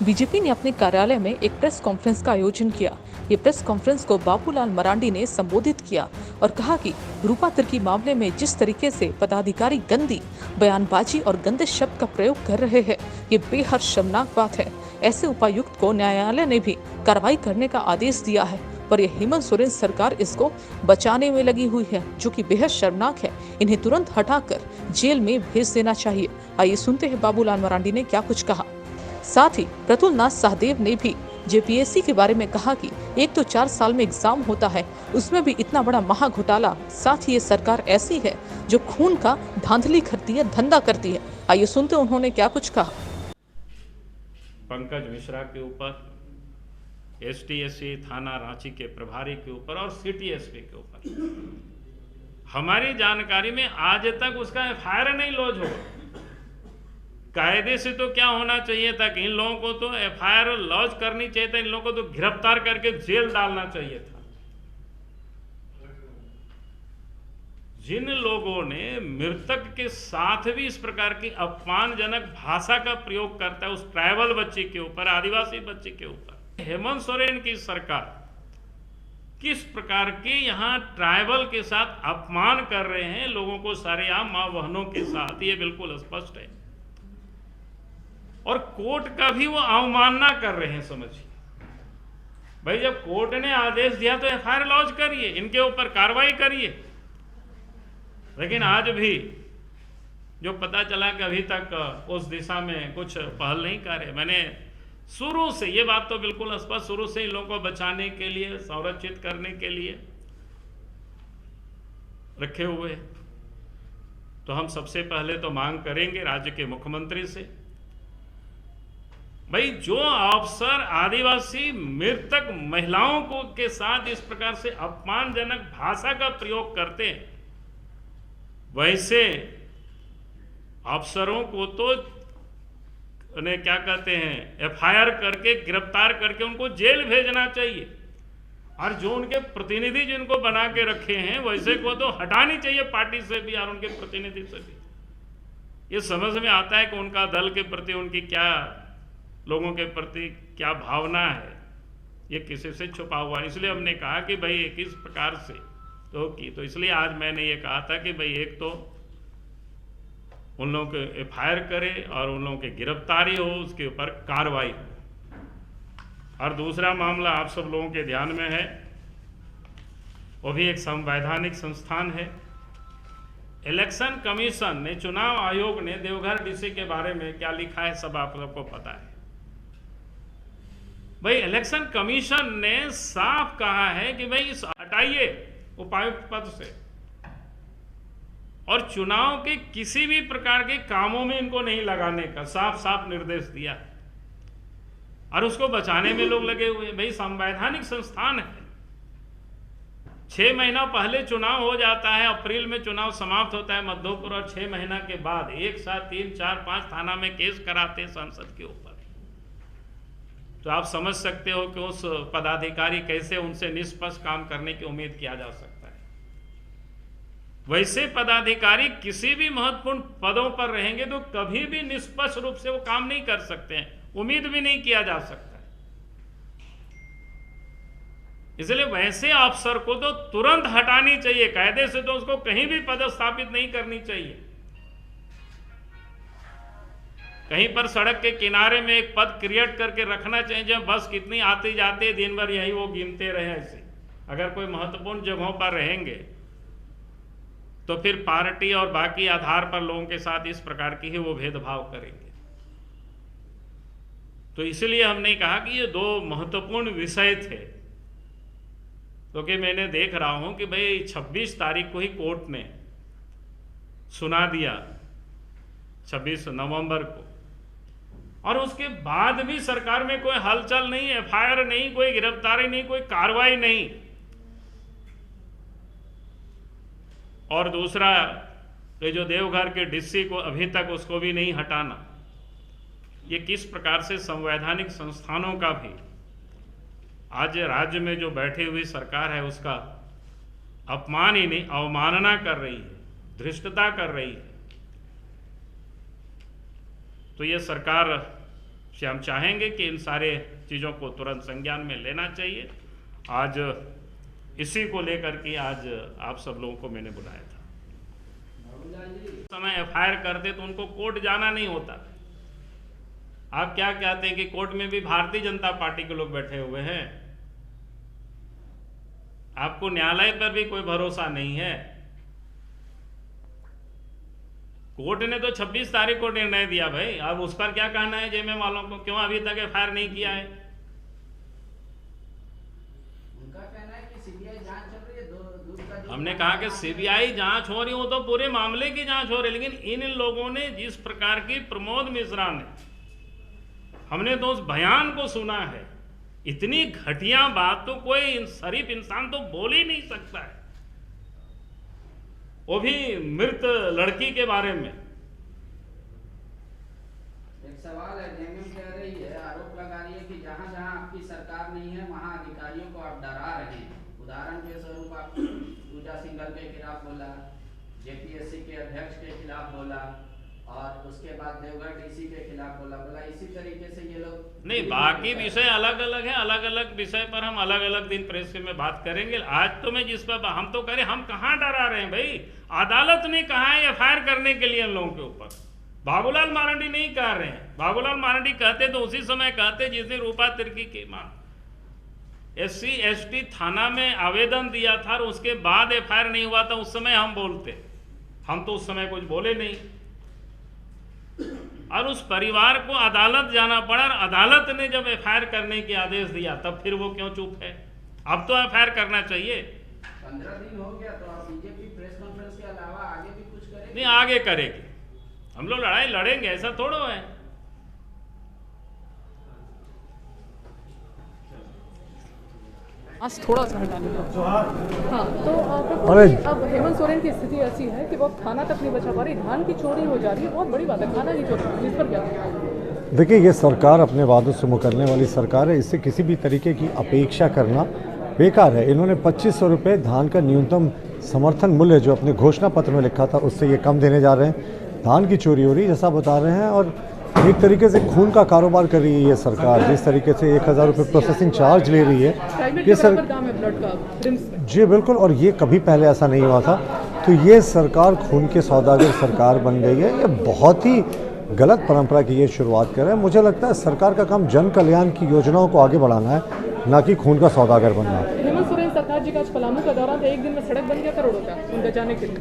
BJP ने अपने कार्यालय में एक प्रेस कॉन्फ्रेंस का आयोजन किया। ये प्रेस कॉन्फ्रेंस को बाबूलाल मरांडी ने संबोधित किया और कहा कि रूपा तिर्की मामले में जिस तरीके से पदाधिकारी गंदी बयानबाजी और गंदे शब्द का प्रयोग कर रहे हैं, ये बेहद शर्मनाक बात है। ऐसे उपायुक्त को न्यायालय ने भी कार्रवाई करने का आदेश दिया है, पर यह हेमंत सोरेन सरकार इसको बचाने में लगी हुई है, जो कि बेहद शर्मनाक है। इन्हें तुरंत हटाकर जेल में भेज देना चाहिए। आइए सुनते हैं बाबूलाल मरांडी ने क्या कुछ कहा। साथ ही प्रतुल नाथ सहदेव ने भी जेपीएससी के बारे में कहा कि एक तो 4 साल में एग्जाम होता है, उसमें भी इतना बड़ा महा घोटाला। साथ ही ये सरकार ऐसी है जो खून का धांधली करती है, धंधा करती है। आइए सुनते उन्होंने क्या कुछ कहा। पंकज मिश्रा के ऊपर, एसटीएससी थाना रांची के प्रभारी के ऊपर और सिटी एसपी के ऊपर हमारी जानकारी में आज तक उसका एफआईआर नहीं लॉन्च हुआ। कायदे से तो क्या होना चाहिए था कि इन लोगों को तो एफआईआर लॉन्च करनी चाहिए था, इन लोगों को तो गिरफ्तार करके जेल डालना चाहिए था। जिन लोगों ने मृतक के साथ भी इस प्रकार की अपमानजनक भाषा का प्रयोग करता है उस ट्राइबल बच्ची के ऊपर, आदिवासी बच्ची के ऊपर, हेमंत सोरेन की सरकार किस प्रकार के यहाँ ट्राइबल के साथ अपमान कर रहे हैं लोगों को, सरेआम मां बहनों के साथ, ये बिल्कुल स्पष्ट है। और कोर्ट का भी वो अवमानना कर रहे हैं। समझिए भाई, जब कोर्ट ने आदेश दिया तो एफआईआर लॉन्च करिए, इनके ऊपर कार्रवाई करिए। लेकिन आज भी जो पता चला कि अभी तक उस दिशा में कुछ पहल नहीं कर रहे। मैंने शुरू से ये बात तो बिल्कुल स्पष्ट, शुरू से इन लोगों को बचाने के लिए, संरक्षित करने के लिए रखे हुए। तो हम सबसे पहले तो मांग करेंगे राज्य के मुख्यमंत्री से, भाई जो अफसर आदिवासी मृतक महिलाओं को के साथ इस प्रकार से अपमानजनक भाषा का प्रयोग करते हैं, वैसे अफसरों को तो उन्हें क्या कहते हैं, एफआईआर करके गिरफ्तार करके उनको जेल भेजना चाहिए। और जो उनके प्रतिनिधि जिनको बना के रखे हैं वैसे को तो हटानी चाहिए पार्टी से भी और उनके प्रतिनिधि से भी। ये समझ में आता है कि उनका दल के प्रति उनकी क्या, लोगों के प्रति क्या भावना है, ये किसी से छुपा हुआ है। इसलिए हमने कहा कि भाई किस प्रकार से तो इसलिए आज मैंने ये कहा था कि भाई एक तो उन लोगों को एफआईआर करे और उन लोगों की गिरफ्तारी हो, उसके ऊपर कार्रवाई हो। और दूसरा मामला आप सब लोगों के ध्यान में है, वो भी एक संवैधानिक संस्थान है। इलेक्शन कमीशन ने, चुनाव आयोग ने देवघर डीसी के बारे में क्या लिखा है सब आप सबको पता है। भाई इलेक्शन कमीशन ने साफ कहा है कि भाई इस हटाइए उपायुक्त पद से, और चुनाव के किसी भी प्रकार के कामों में इनको नहीं लगाने का साफ साफ निर्देश दिया, और उसको बचाने में लोग लगे हुए। भाई संवैधानिक संस्थान है, 6 महीना पहले चुनाव हो जाता है, अप्रैल में चुनाव समाप्त होता है मध्योपुर, और 6 महीना के बाद एक साथ 3, 4, 5 थाना में केस कराते हैं संसद के ऊपर। तो आप समझ सकते हो कि उस पदाधिकारी कैसे उनसे निष्पक्ष काम करने की उम्मीद किया जा सकता है। वैसे पदाधिकारी किसी भी महत्वपूर्ण पदों पर रहेंगे तो कभी भी निष्पक्ष रूप से वो काम नहीं कर सकते हैं, उम्मीद भी नहीं किया जा सकता है। इसलिए वैसे अफसर को तो तुरंत हटानी चाहिए, कायदे से तो उसको कहीं भी पदस्थापित नहीं करनी चाहिए। कहीं पर सड़क के किनारे में एक पद क्रिएट करके रखना चाहिए, जब बस कितनी आती जाती है दिन भर यही वो गिनते रहे। ऐसे अगर कोई महत्वपूर्ण जगहों पर रहेंगे तो फिर पार्टी और बाकी आधार पर लोगों के साथ इस प्रकार की ही वो भेदभाव करेंगे। तो इसलिए हमने कहा कि ये 2 महत्वपूर्ण विषय थे। क्योंकि मैंने देख रहा हूं कि भाई 26 तारीख को ही कोर्ट ने सुना दिया, 26 नवंबर को, और उसके बाद भी सरकार में कोई हलचल नहीं, एफआईआर नहीं, कोई गिरफ्तारी नहीं, कोई कार्रवाई नहीं। और दूसरा, ये जो देवघर के डीसी को अभी तक उसको भी नहीं हटाना, ये किस प्रकार से संवैधानिक संस्थानों का भी आज राज्य में जो बैठी हुई सरकार है उसका अपमान ही नहीं, अवमानना कर रही है, धृष्टता कर रही है। तो ये सरकार से हम चाहेंगे कि इन सारे चीज़ों को तुरंत संज्ञान में लेना चाहिए। आज इसी को लेकर के आज आप सब लोगों को मैंने बुलाया था। समय एफआईआर करते तो उनको कोर्ट जाना नहीं होता। आप क्या कहते हैं कि कोर्ट में भी भारतीय जनता पार्टी के लोग बैठे हुए हैं? आपको न्यायालय पर भी कोई भरोसा नहीं है। कोर्ट ने तो 26 तारीख को निर्णय दिया भाई, अब उस पर क्या कहना है जेएमएम वालों को? क्यों अभी तक एफआईआर नहीं किया है? उनका कहना है कि सीबीआई जांच चल रही है, दूर का जो हमने कहा कि सीबीआई जांच हो रही हो तो पूरे मामले की जांच हो रही है, लेकिन इन लोगों ने जिस प्रकार की प्रमोद मिश्रा ने, हमने तो उस बयान को सुना है, इतनी घटिया बात तो कोई शरीफ इंसान तो बोल ही नहीं सकता है, वो भी मृत लड़की के बारे में। एक सवाल है, जेएमएम कह रही है, आरोप लगा रही है कि जहां जहां आपकी सरकार नहीं है वहां अधिकारियों को आप डरा रहे हैं। उदाहरण के स्वरूप आप पूजा सिंघल के खिलाफ बोला, जेपीएससी के अध्यक्ष के खिलाफ बोला, और उसके बाद देवघर डीसी के खिलाफ बोला। इसी तरीके से ये लोग नहीं, बाकी विषय अलग अलग है, अलग अलग विषय पर हम अलग अलग दिन प्रेस में बात करेंगे। आज तो मैं जिस पर हम तो कह रहे, हम कहाँ डरा रहे हैं भाई? अदालत ने कहा है एफआईआर करने के लिए इन लोगों के ऊपर। बाबूलाल मरांडी नहीं कह रहे हैं। बाबूलाल मरांडी कहते तो उसी समय कहते जिस दिन रूपा तिर्की के मां SC ST थाना में आवेदन दिया था और उसके बाद एफआईआर नहीं हुआ था, उस समय हम बोलते। हम तो उस समय कुछ बोले नहीं, और उस परिवार को अदालत जाना पड़ा, और अदालत ने जब एफआईआर करने के आदेश दिया तब फिर वो क्यों चुप है? अब तो एफआईआर करना चाहिए। 15 दिन हो गया, तो आप बीजेपी प्रेस कॉन्फ्रेंस के अलावा आगे भी कुछ करेंगे? नहीं, आगे करेंगे, हम लोग लड़ाई लड़ेंगे, ऐसा थोड़ा है। आज थोड़ा सा हटा लेगा। हाँ, तो अब हेमंत सोरेन की स्थिति ऐसी है कि वो खाना तक नहीं बचा पा रही, धान की चोरी हो जा रही है, बहुत बड़ी बात है, खाना नहीं चोरी, इस पर क्या? देखिए, ये सरकार अपने वादों से मुकरने वाली सरकार है। इससे किसी भी तरीके की अपेक्षा करना बेकार है। इन्होंने 2500 रुपये धान का न्यूनतम समर्थन मूल्य जो अपने घोषणा पत्र में लिखा था उससे ये कम देने जा रहे हैं। धान की चोरी हो रही जैसा बता रहे हैं, और एक तरीके से खून का कारोबार कर रही है ये सरकार। जिस तरीके से 1000 रुपये प्रोसेसिंग चार्ज ले रही है ये जी बिल्कुल, और ये कभी पहले ऐसा नहीं हुआ था। तो ये सरकार खून के सौदागर सरकार बन गई है। ये बहुत ही गलत परंपरा की ये शुरुआत कर रहे हैं। मुझे लगता है सरकार का काम जन कल्याण की योजनाओं को आगे बढ़ाना है, ना कि खून का सौदागर बनना। हेमंत सोरेन सरकार जी का आज पलामू का दौरा था, एक दिन में सड़क बन गया करोड़ों का उनका जाने के लिए।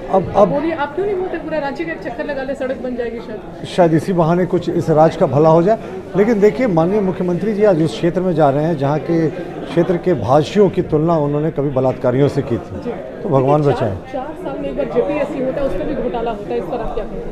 अब बोलिए, आप क्यों नहीं बोलते पूरा रांची का एक चक्कर लगा ले, सड़क बन जाएगी शायद इसी बहाने कुछ इस राज्य का भला हो जाए। लेकिन देखिए, माननीय मुख्यमंत्री जी आज उस क्षेत्र में जा रहे हैं जहाँ के क्षेत्र के भाषियों की तुलना उन्होंने कभी बलात्कारियों से की थी। तो भगवान बचाए। 4 साल में एक बार जेपीएससी होता है, उसमें भी घोटाला होता है, इस पर आप क्या कहेंगे?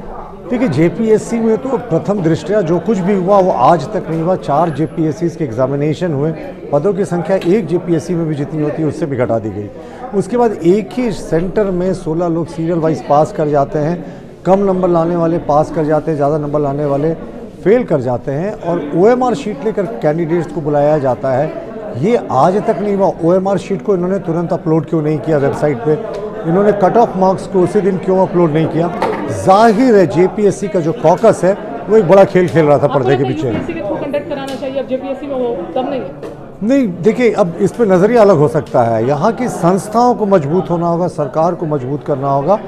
देखिए, जेपीएससी में तो प्रथम दृष्टया जो कुछ भी हुआ वो आज तक नहीं हुआ। 4 जेपीएससी के एग्जामिनेशन हुए, पदों की संख्या एक जेपीएससी में भी जितनी होती है उससे भी घटा दी गई। उसके बाद एक ही सेंटर में 16 लोग सीरियल वाइज पास कर जाते हैं। कम नंबर लाने वाले पास कर जाते हैं, ज़्यादा नंबर लाने वाले फेल कर जाते हैं, और OMR शीट लेकर कैंडिडेट्स को बुलाया जाता है। ये आज तक नहीं हुआ। OMR शीट को इन्होंने तुरंत अपलोड क्यों नहीं किया वेबसाइट पे? इन्होंने कट ऑफ मार्क्स को उसी दिन क्यों अपलोड नहीं किया? जाहिर है जेपीएससी का जो कॉकस है वो एक बड़ा खेल खेल रहा था पर्दे के पीछे। कंडक्ट कराना चाहिए, अब जेपीएससी में वो तब नहीं। देखिए, अब इस पे नज़रिया अलग हो सकता है। यहाँ की संस्थाओं को मजबूत होना होगा, सरकार को मजबूत करना होगा,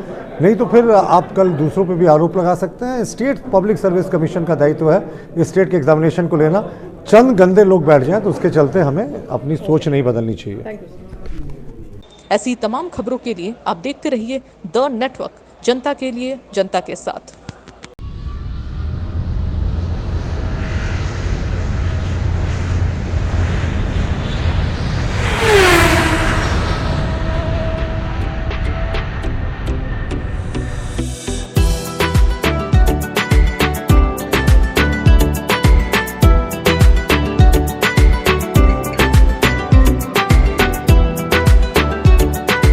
नहीं तो फिर आप कल दूसरों पे भी आरोप लगा सकते हैं। स्टेट पब्लिक सर्विस कमीशन का दायित्व है स्टेट के एग्जामिनेशन को लेना। चंद गंदे लोग बैठ जाएं तो उसके चलते हमें अपनी सोच नहीं बदलनी चाहिए। ऐसी तमाम खबरों के लिए आप देखते रहिए द नेटवर्क, जनता के लिए, जनता के साथ।